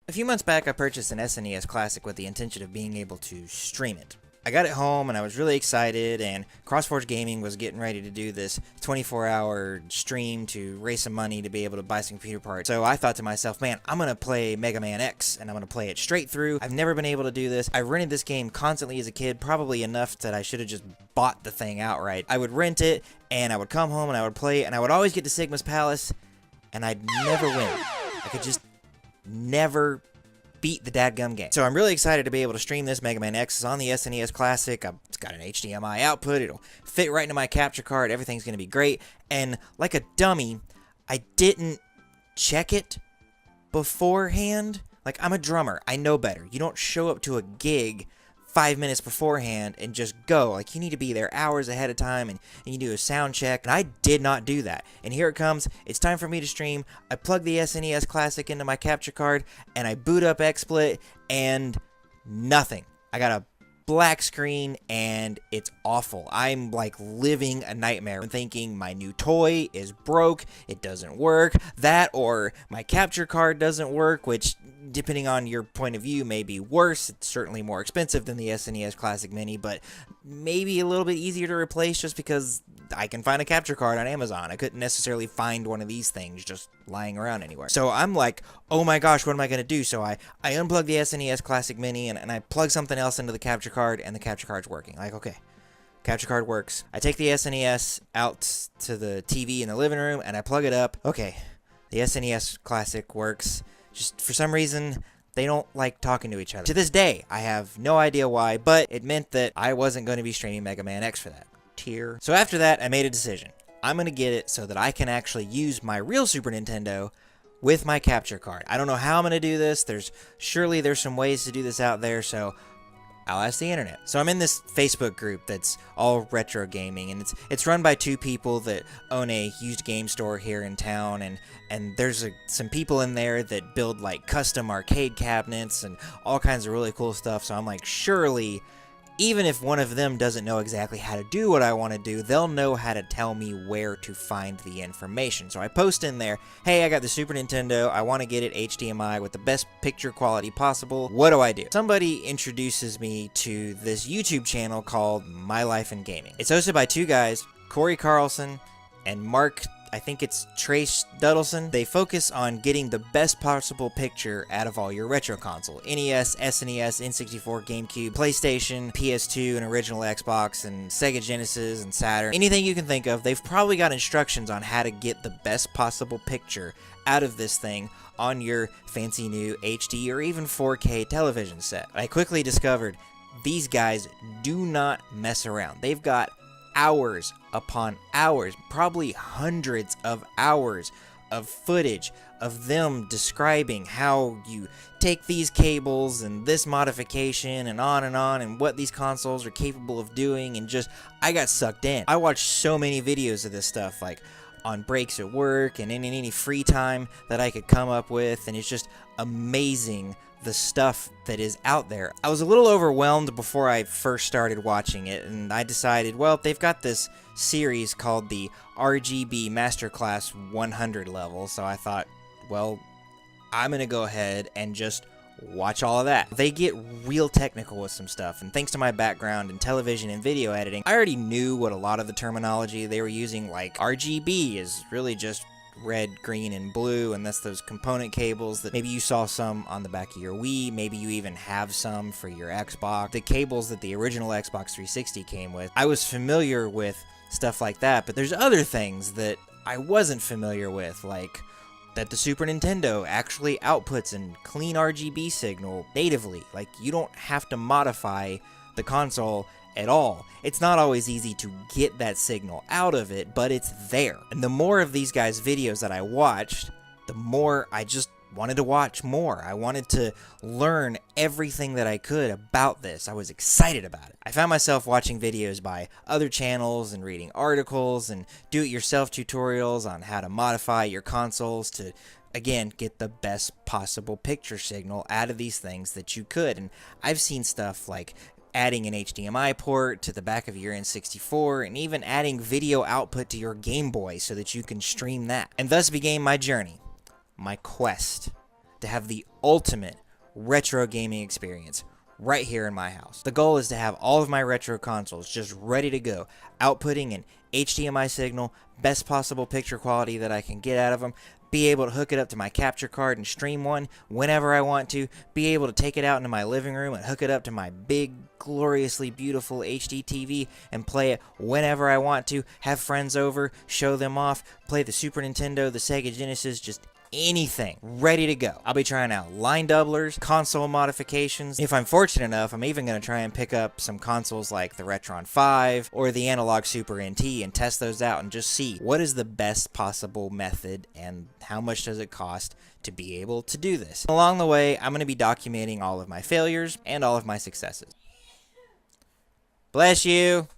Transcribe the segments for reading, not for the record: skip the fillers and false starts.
A few months back, I purchased an SNES Classic with the intention of being able to stream it. I got it home and I was really excited, and CrossForge Gaming was getting ready to do this 24-hour stream to raise some money to be able to buy some computer parts. So I thought to myself, man, I'm going to play Mega Man X, and I'm going to play it straight through. I've never been able to do this. I rented this game constantly as a kid, probably enough that I should have just bought the thing outright. I would rent it, and I would come home and I would play it, and I would always get to Sigma's Palace, and I'd never win. I could just never beat the dadgum game. So I'm really excited to be able to stream this. Mega Man X is on the SNES Classic. It's got an HDMI output. It'll fit right into my capture card. Everything's going to be great. And like a dummy, I didn't check it beforehand. Like, I'm a drummer. I know better. You don't show up to a gig 5 minutes beforehand and just go. Like, you need to be there hours ahead of time, and you do a sound check, and I did not do that. And here it comes. It's time for me to stream. I plug the SNES Classic into my capture card, and I boot up XSplit, and nothing. I got a black screen, and it's awful. I'm like living a nightmare. I'm thinking my new toy is broke, it doesn't work, that or my capture card doesn't work, which depending on your point of view may be worse. It's certainly more expensive than the SNES Classic Mini, but maybe a little bit easier to replace just because I can find a capture card on Amazon. I couldn't necessarily find one of these things just lying around anywhere. So I'm like, oh my gosh, what am I going to do? So I unplug the SNES Classic Mini and I plug something else into the capture card, and the capture card's working. Like, okay, capture card works. I take the SNES out to the TV in the living room and I plug it up. Okay, the SNES Classic works. Just for some reason, they don't like talking to each other. To this day, I have no idea why, but it meant that I wasn't going to be streaming Mega Man X for that tier. So after that, I made a decision. I'm going to get it so that I can actually use my real Super Nintendo with my capture card. I don't know how I'm going to do this. Surely there's some ways to do this out there, so I'll ask the internet. So I'm in this Facebook group that's all retro gaming, and it's run by two people that own a used game store here in town, and there's some people in there that build like custom arcade cabinets and all kinds of really cool stuff. So I'm like, surely, even if one of them doesn't know exactly how to do what I want to do, they'll know how to tell me where to find the information. So I post in there, hey, I got the Super Nintendo, I want to get it HDMI with the best picture quality possible. What do I do? Somebody introduces me to this YouTube channel called My Life in Gaming. It's hosted by two guys, Corey Carlson and Mark, I think it's Trace Duddleson. They focus on getting the best possible picture out of all your retro console. NES, SNES, N64, GameCube, PlayStation, PS2, and original Xbox, and Sega Genesis, and Saturn. Anything you can think of, they've probably got instructions on how to get the best possible picture out of this thing on your fancy new HD or even 4K television set. I quickly discovered these guys do not mess around. They've got hours upon hours, probably hundreds of hours of footage of them describing how you take these cables and this modification and on, and what these consoles are capable of doing, and just, I got sucked in. I watched so many videos of this stuff, like on breaks at work and in any free time that I could come up with, and it's just amazing the stuff that is out there. I was a little overwhelmed before I first started watching it, and I decided, well, they've got this series called the RGB Masterclass 100 level, so I thought, well, I'm gonna go ahead and just watch all of that. They get real technical with some stuff, and thanks to my background in television and video editing, I already knew what a lot of the terminology they were using, like RGB is really just red, green, and blue, and that's those component cables that maybe you saw some on the back of your Wii, maybe you even have some for your Xbox. The cables that the original Xbox 360 came with, I was familiar with stuff like that, but there's other things that I wasn't familiar with, like that the Super Nintendo actually outputs a clean RGB signal natively. Like, you don't have to modify the console at all. It's not always easy to get that signal out of it, but it's there. And the more of these guys' videos that I watched, the more I just wanted to watch more. I wanted to learn everything that I could about this. I was excited about it. I found myself watching videos by other channels and reading articles and do-it-yourself tutorials on how to modify your consoles to, again, get the best possible picture signal out of these things that you could. And I've seen stuff like adding an HDMI port to the back of your N64, and even adding video output to your Game Boy so that you can stream that. And thus began my journey, my quest, to have the ultimate retro gaming experience right here in my house. The goal is to have all of my retro consoles just ready to go, outputting an HDMI signal, best possible picture quality that I can get out of them, be able to hook it up to my capture card and stream one whenever I want to, be able to take it out into my living room and hook it up to my big, gloriously beautiful HD TV and play it whenever I want to, have friends over, show them off, play the Super Nintendo, the Sega Genesis, just anything ready to go. I'll be trying out line doublers, console modifications. If I'm fortunate enough, I'm even going to try and pick up some consoles like the Retron 5 or the Analog Super NT and test those out and just see what is the best possible method and how much does it cost to be able to do this. Along the way, I'm going to be documenting all of my failures and all of my successes. Bless you.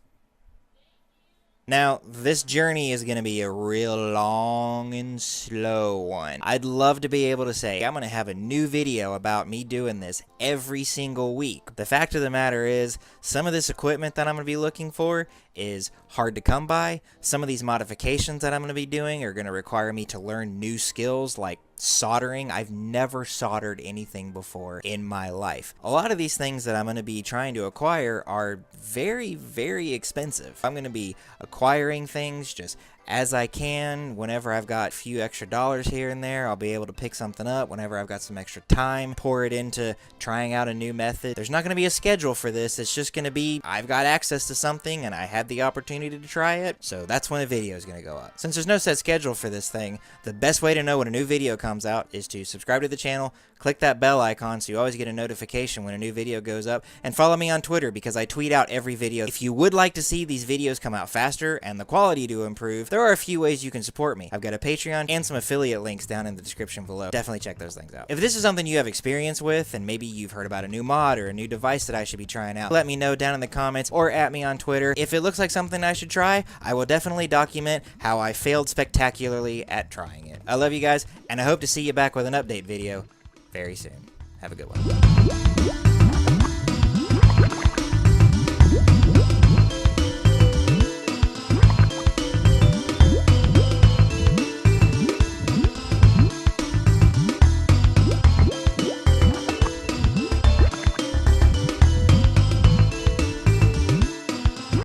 Now, this journey is going to be a real long and slow one. I'd love to be able to say, I'm going to have a new video about me doing this every single week. The fact of the matter is, some of this equipment that I'm going to be looking for is hard to come by. Some of these modifications that I'm going to be doing are going to require me to learn new skills like soldering. I've never soldered anything before in my life. A lot of these things that I'm going to be trying to acquire are very, very expensive. I'm going to be acquiring things just as I can. Whenever I've got a few extra dollars here and there, I'll be able to pick something up. Whenever I've got some extra time, pour it into trying out a new method. There's not going to be a schedule for this. It's just going to be, I've got access to something and I had the opportunity to try it, so that's when the video is going to go up. Since there's no set schedule for this thing, the best way to know when a new video comes out is to subscribe to the channel, click that bell icon so you always get a notification when a new video goes up, and follow me on Twitter because I tweet out every video. If you would like to see these videos come out faster and the quality to improve, there are a few ways you can support me. I've got a Patreon and some affiliate links down in the description below. Definitely check those things out. If this is something you have experience with, and maybe you've heard about a new mod or a new device that I should be trying out, let me know down in the comments or at me on Twitter. If it looks like something I should try, I will definitely document how I failed spectacularly at trying it. I love you guys, and I hope to see you back with an update video very soon. Have a good one.